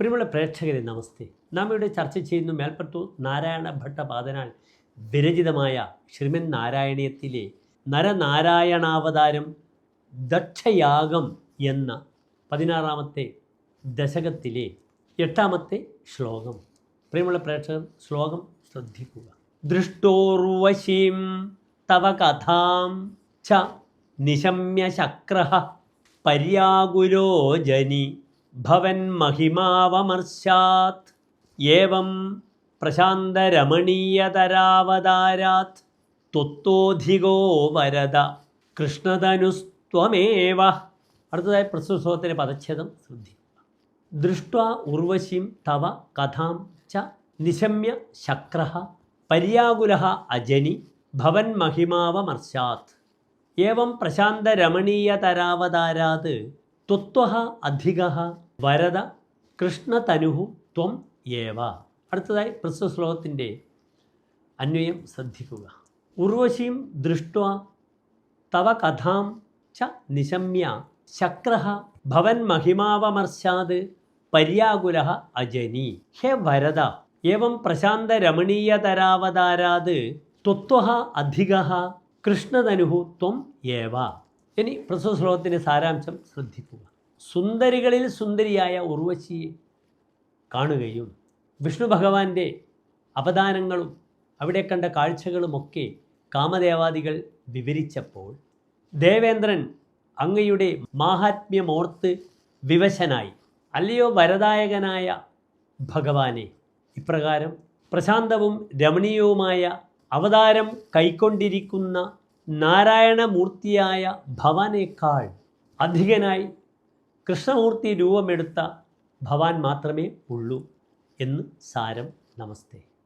പ്രിയമുള്ള പ്രേക്ഷകരെ നമസ്തേ. നാം ഇവിടെ ചർച്ച ചെയ്യുന്ന മേൽപ്പത്തൂർ നാരായണ ഭട്ടപാദനാൽ വിരചിതമായ ശ്രീമൻ നാരായണീയത്തിലെ നരനാരായണാവതാരം ദക്ഷയാഗം എന്ന 16-ാമത്തെ ദശകത്തിലെ 8-ാമത്തെ ശ്ലോകം. പ്രിയമുള്ള പ്രേക്ഷകർ ശ്ലോകം ശ്രദ്ധിക്കുക. ദൃഷ്ടോർവശീം തവ കഥാം ച നിശമ്യ ശക്രഃ പര്യാകുലോ ജനി ഭവൻ മഹിമാവമർശാത് ഏവം പ്രശാന്തരമണീയതരാവതാരാത് ത്വത്തോധികോ വരദ കൃഷ്ണതനുസ്ത്വമേവ. അടുത്തതായി പ്രസ്തുത ശ്ലോകത്തിൻ്റെ പദച്ഛേദം ശ്രദ്ധിക്കുക. ദൃഷ്ട്വാ ഉർവശീം തവ കഥാം ച നിശമ്യ ശക്രഃ പര്യാകുലഃ അജനി ഭവൻ മഹിമാവമർശാത് ഏവം പ്രശാന്തരമണീയതരാവതാരാത് ത്വത്വഃ അധികഃ വരദ കൃഷ്ണതനുഃ ത്വം ഏവ. അടുത്തതായി പ്രസ്തുത ശ്ലോകത്തിൻ്റെ അന്വയം ശ്രദ്ധിക്കുക. ഉർവശീം ദൃഷ്ട്വാ തവ കഥാം ച നിശമ്യ ശക്രഃ ഭവൻ മഹിമാവമർശാത് പര്യാകുലഃ അജനി. ഹേ വരദ ഏവം പ്രശാന്തരമണീയതരാവതാരാത് ത്വത്വഃ അധികഃ കൃഷ്ണതനുഃ ത്വം ഏവ. ഇനി പ്രസ്തുത ശ്ലോകത്തിൻ്റെ സാരാംശം ശ്രദ്ധിക്കുക. സുന്ദരികളിൽ സുന്ദരിയായ ഉർവശിയെ കാണുകയും വിഷ്ണു ഭഗവാന്റെ അവതാരങ്ങളും അവിടെ കണ്ട കാഴ്ചകളുമൊക്കെ കാമദേവാദികൾ വിവരിച്ചപ്പോൾ ദേവേന്ദ്രൻ അങ്ങയുടെ മാഹാത്മ്യമോർത്ത് വിവശനായി, അല്ലയോ വരദായകനായ ഭഗവാനെ, ഇപ്രകാരം പ്രശാന്തവും രമണീയവുമായ അവതാരം കൈക്കൊണ്ടിരിക്കുന്ന നാരായണമൂർത്തിയായ ഭവാനേക്കാൾ അധികനായി കൃഷ്ണമൂർത്തി രൂപമെടുത്ത ഭവാൻ മാത്രമേ ഉള്ളൂ എന്ന് സാരം. നമസ്തേ.